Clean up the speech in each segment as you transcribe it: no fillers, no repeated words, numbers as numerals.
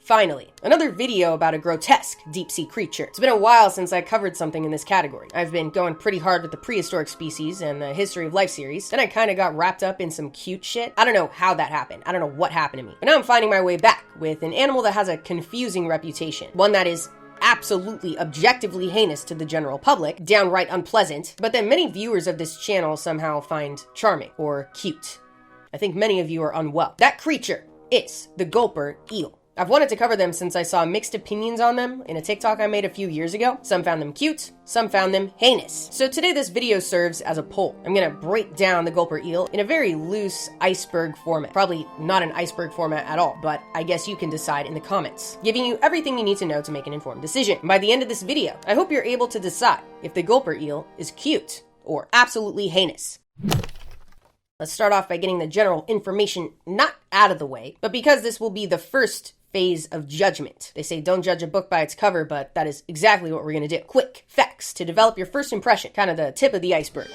Finally, another video about a grotesque deep-sea creature. It's been a while since I covered something in this category. I've been going pretty hard with the prehistoric species and the history of life series, then I kind of got wrapped up in some cute shit. I don't know how that happened. I don't know what happened to me. But now I'm finding my way back with an animal that has a confusing reputation. One that is absolutely objectively heinous to the general public, downright unpleasant, but that many viewers of this channel somehow find charming or cute. I think many of you are unwell. That creature is the Gulper Eel. I've wanted to cover them since I saw mixed opinions on them in a TikTok I made a few years ago. Some found them cute, some found them heinous. So today this video serves as a poll. I'm gonna break down the Gulper Eel in a very loose iceberg format. Probably not an iceberg format at all, but I guess you can decide in the comments, giving you everything you need to know to make an informed decision. And by the end of this video, I hope you're able to decide if the Gulper Eel is cute or absolutely heinous. Let's start off by getting the general information not out of the way, but because this will be the first phase of judgment. They say don't judge a book by its cover, but that is exactly what we're gonna do. Quick facts to develop your first impression, kind of the tip of the iceberg.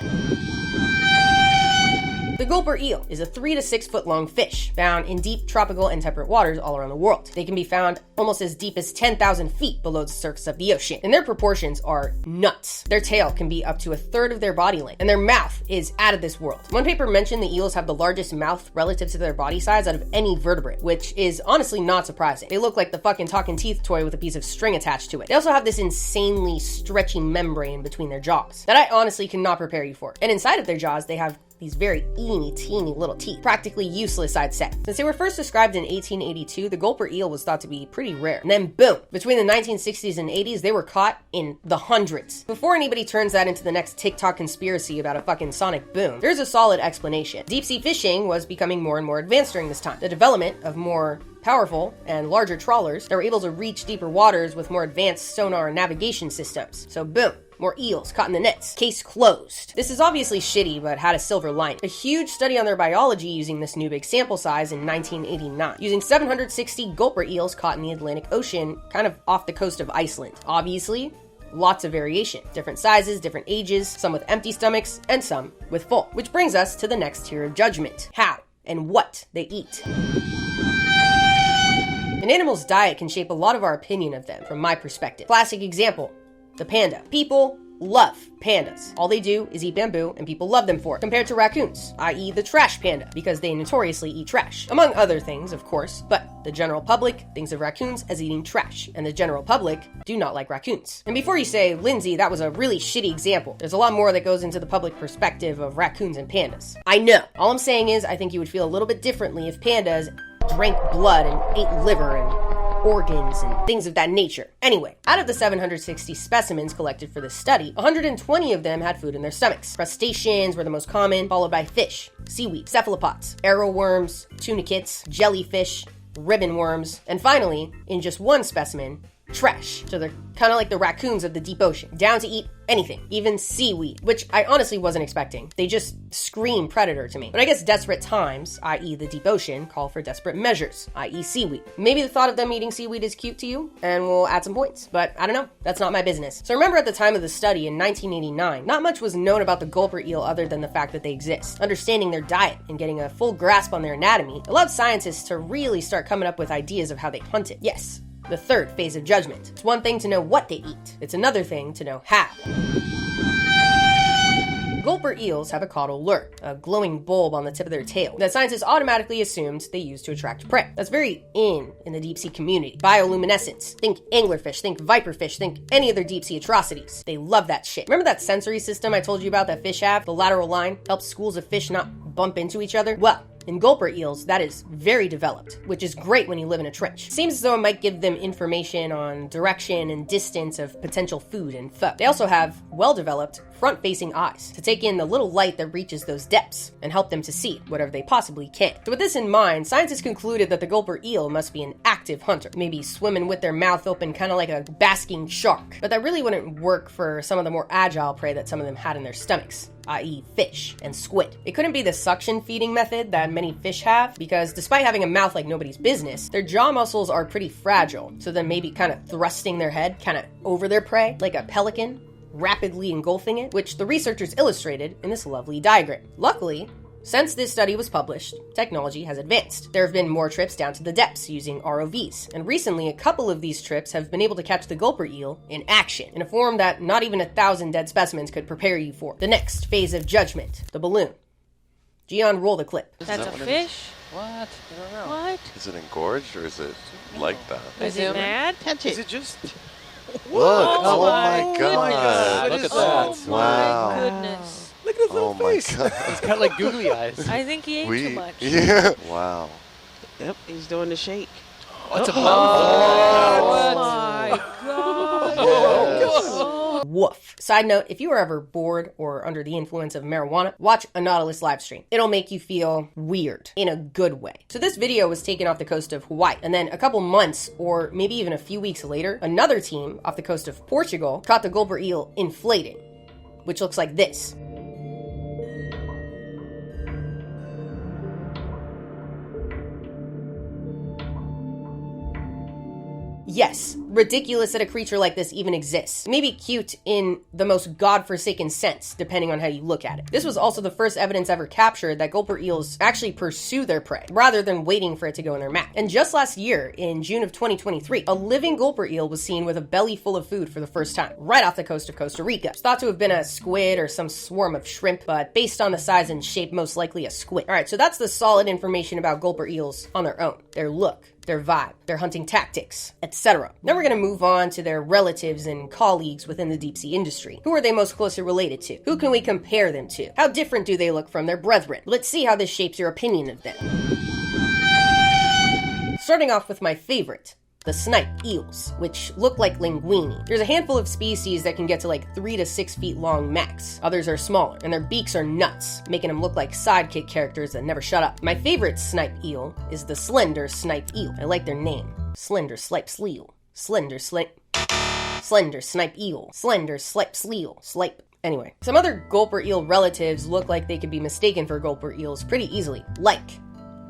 The Gulper eel is a 3 to 6 foot long fish found in deep tropical and temperate waters all around the world. They can be found almost as deep as 10,000 feet below the surface of the ocean, and their proportions are nuts. Their tail can be up to a third of their body length, and their mouth is out of this world. One paper mentioned the eels have the largest mouth relative to their body size out of any vertebrate, which is honestly not surprising. They look like the fucking talking teeth toy with a piece of string attached to it. They also have this insanely stretchy membrane between their jaws that I honestly cannot prepare you for. And inside of their jaws, they have these very teeny little teeth. Practically useless, I'd say. Since they were first described in 1882, the Gulper eel was thought to be pretty rare. And then boom, between the 1960s and 80s, they were caught in the hundreds. Before anybody turns that into the next TikTok conspiracy about a fucking sonic boom, there's a solid explanation. Deep sea fishing was becoming more and more advanced during this time. The development of more powerful and larger trawlers that were able to reach deeper waters with more advanced sonar and navigation systems. So boom, more eels caught in the nets. Case closed. This is obviously shitty, but had a silver lining. A huge study on their biology using this new big sample size in 1989, using 760 Gulper eels caught in the Atlantic Ocean, kind of off the coast of Iceland. Obviously, lots of variation. Different sizes, different ages, some with empty stomachs, and some with full. Which brings us to the next tier of judgment. How and what they eat. An animal's diet can shape a lot of our opinion of them, from my perspective. Classic example, the panda. People love pandas. All they do is eat bamboo, and people love them for it. Compared to raccoons, i.e. the trash panda, because they notoriously eat trash. Among other things, of course, but the general public thinks of raccoons as eating trash, and the general public do not like raccoons. And before you say, Lindsay, that was a really shitty example, there's a lot more that goes into the public perspective of raccoons and pandas. I know. All I'm saying is, I think you would feel a little bit differently if pandas drank blood and ate liver and organs and things of that nature. Anyway, out of the 760 specimens collected for this study, 120 of them had food in their stomachs. Crustaceans were the most common, followed by fish, seaweed, cephalopods, arrowworms, tunicates, jellyfish, ribbon worms, and finally, in just one specimen, trash. So they're kind of like the raccoons of the deep ocean, down to eat anything, even seaweed, which I honestly wasn't expecting. They just scream predator to me. But I guess desperate times, i.e. the deep ocean, call for desperate measures, i.e. seaweed. Maybe the thought of them eating seaweed is cute to you, and we'll add some points, but I don't know. That's not my business. So remember at the time of the study in 1989, not much was known about the Gulper eel other than the fact that they exist. Understanding their diet and getting a full grasp on their anatomy allowed scientists to really start coming up with ideas of how they hunt it. Yes, the third phase of judgment. It's one thing to know what they eat. It's another thing to know how. Gulper eels have a caudal lure, a glowing bulb on the tip of their tail, that scientists automatically assumed they use to attract prey. That's very in the deep sea community. Bioluminescence. Think anglerfish, think viperfish, think any other deep sea atrocities. They love that shit. Remember that sensory system I told you about that fish have? The lateral line helps schools of fish not bump into each other? Well, in Gulper eels, that is very developed, which is great when you live in a trench. Seems as though it might give them information on direction and distance of potential food and foe. They also have well-developed front-facing eyes to take in the little light that reaches those depths and help them to see whatever they possibly can. So with this in mind, scientists concluded that the Gulper eel must be an active hunter, maybe swimming with their mouth open, kind of like a basking shark. But that really wouldn't work for some of the more agile prey that some of them had in their stomachs, i.e. fish and squid. It couldn't be the suction feeding method that many fish have, because despite having a mouth like nobody's business, their jaw muscles are pretty fragile, so then maybe kind of thrusting their head kind of over their prey like a pelican, rapidly engulfing it, which the researchers illustrated in this lovely diagram. Luckily, Since this study was published, technology has advanced. There have been more trips down to the depths using ROVs, and recently a couple of these trips have been able to catch the Gulper Eel in action, in a form that not even 1,000 dead specimens could prepare you for. The next phase of judgment, the balloon. Gian, roll the clip. That's a fish? What? I don't know. What? Is it engorged or is it like that? Is it mad? Touch Is it. it just... Whoa, Oh my god. Look at Oh that. my Wow. goodness. Look at his little face. God. He's got like googly eyes. I think he ate too much. Yeah. Wow. Yep, he's doing the shake. What's a Oh my god. Oh, Woof. Side note, if you are ever bored or under the influence of marijuana, watch a Nautilus live stream. It'll make you feel weird in a good way. So this video was taken off the coast of Hawaii, and then a couple months or maybe even a few weeks later, another team off the coast of Portugal caught the Gulper Eel inflating, which looks like this. Yes, ridiculous that a creature like this even exists. Maybe cute in the most godforsaken sense, depending on how you look at it. This was also the first evidence ever captured that Gulper eels actually pursue their prey, rather than waiting for it to go in their mouth. And just last year, in June of 2023, a living Gulper eel was seen with a belly full of food for the first time, right off the coast of Costa Rica. It's thought to have been a squid or some swarm of shrimp, but based on the size and shape, most likely a squid. Alright, so that's the solid information about Gulper eels on their own. Their look, their vibe, their hunting tactics, etc. Now we're going to move on to their relatives and colleagues within the deep sea industry. Who are they most closely related to? Who can we compare them to? How different do they look from their brethren? Let's see how this shapes your opinion of them. Starting off with my favorite, the snipe eels, which look like linguini. There's a handful of species that can get to like 3 to 6 feet long max. Others are smaller, and their beaks are nuts, making them look like sidekick characters that never shut up. My favorite snipe eel is the slender snipe eel. I like their name. Slender snipe eel. Slender snipe eel. Slender snipe eel. Slipe. Anyway, some other Gulper eel relatives look like they could be mistaken for Gulper eels pretty easily, like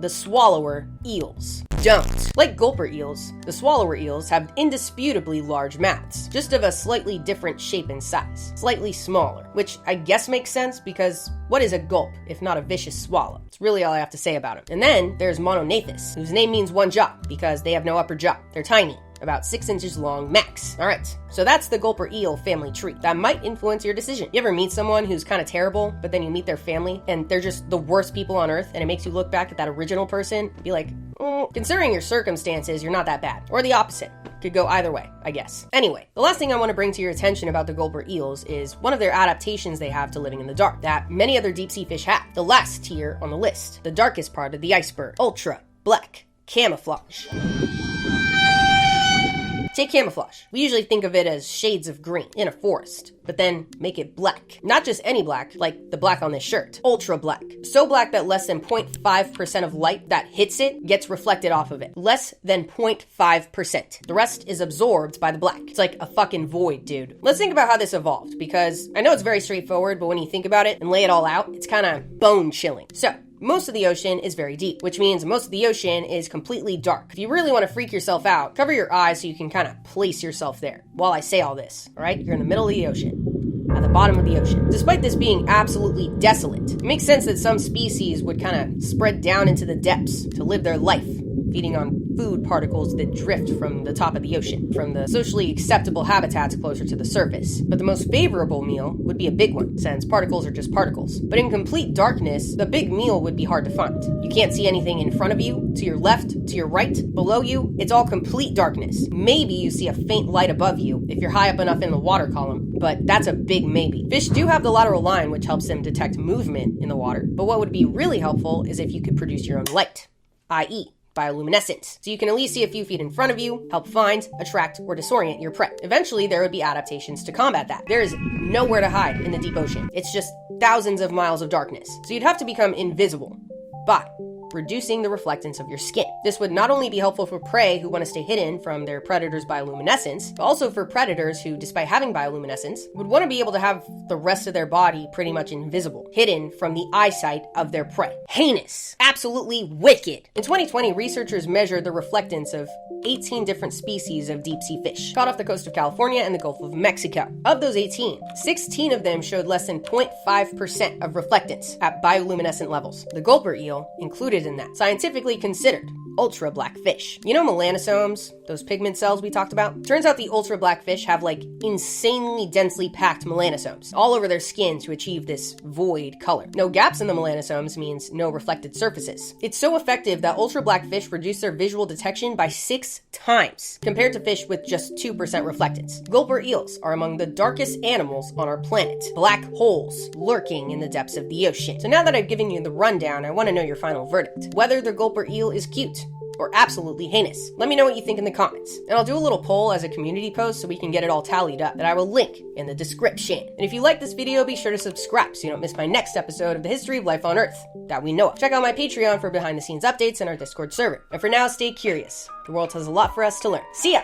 the swallower eels. Don't. Like Gulper eels, the swallower eels have indisputably large mouths, just of a slightly different shape and size. Slightly smaller, which I guess makes sense because what is a gulp if not a vicious swallow? It's really all I have to say about them. And then there's Monognathus, whose name means one jaw because they have no upper jaw. They're tiny, about 6 inches long max. Alright, so that's the Gulper eel family tree. That might influence your decision. You ever meet someone who's kind of terrible, but then you meet their family and they're just the worst people on earth, and it makes you look back at that original person and be like, considering your circumstances, you're not that bad. Or the opposite. Could go either way, I guess. Anyway, the last thing I want to bring to your attention about the Gulper eels is one of their adaptations they have to living in the dark that many other deep sea fish have. The last tier on the list, the darkest part of the iceberg, ultra black camouflage. Take camouflage. We usually think of it as shades of green in a forest, but then make it black. Not just any black, like the black on this shirt. Ultra black. So black that less than 0.5% of light that hits it gets reflected off of it. Less than 0.5%. The rest is absorbed by the black. It's like a fucking void, dude. Let's think about how this evolved, because I know it's very straightforward, but when you think about it and lay it all out, it's kind of bone chilling. So, most of the ocean is very deep, which means most of the ocean is completely dark. If you really want to freak yourself out, cover your eyes so you can kind of place yourself there while I say all this, all right? You're in the middle of the ocean, at the bottom of the ocean. Despite this being absolutely desolate, it makes sense that some species would kind of spread down into the depths to live their life, feeding on food particles that drift from the top of the ocean, from the socially acceptable habitats closer to the surface. But the most favorable meal would be a big one, since particles are just particles. But in complete darkness, the big meal would be hard to find. You can't see anything in front of you, to your left, to your right, below you. It's all complete darkness. Maybe you see a faint light above you if you're high up enough in the water column, but that's a big maybe. Fish do have the lateral line, which helps them detect movement in the water, but what would be really helpful is if you could produce your own light, i.e., bioluminescence. So you can at least see a few feet in front of you, help find, attract, or disorient your prey. Eventually, there would be adaptations to combat that. There is nowhere to hide in the deep ocean. It's just thousands of miles of darkness. So you'd have to become invisible by reducing the reflectance of your skin. This would not only be helpful for prey who want to stay hidden from their predators' bioluminescence, but also for predators who, despite having bioluminescence, would want to be able to have the rest of their body pretty much invisible, hidden from the eyesight of their prey. Heinous. Absolutely wicked. In 2020, researchers measured the reflectance of 18 different species of deep-sea fish caught off the coast of California and the Gulf of Mexico. Of those 18, 16 of them showed less than 0.5% of reflectance at bioluminescent levels. The Gulper Eel included in that, scientifically considered ultra black fish. You know melanosomes, those pigment cells we talked about? Turns out the ultra black fish have like insanely densely packed melanosomes all over their skin to achieve this void color. No gaps in the melanosomes means no reflected surfaces. It's so effective that ultra black fish reduce their visual detection by 6 times compared to fish with just 2% reflectance. Gulper eels are among the darkest animals on our planet. Black holes lurking in the depths of the ocean. So now that I've given you the rundown, I want to know your final verdict. Whether the Gulper eel is cute or absolutely heinous. Let me know what you think in the comments. And I'll do a little poll as a community post so we can get it all tallied up that I will link in the description. And if you like this video, be sure to subscribe so you don't miss my next episode of the history of life on Earth that we know of. Check out my Patreon for behind the scenes updates and our Discord server. And for now, stay curious. The world has a lot for us to learn. See ya!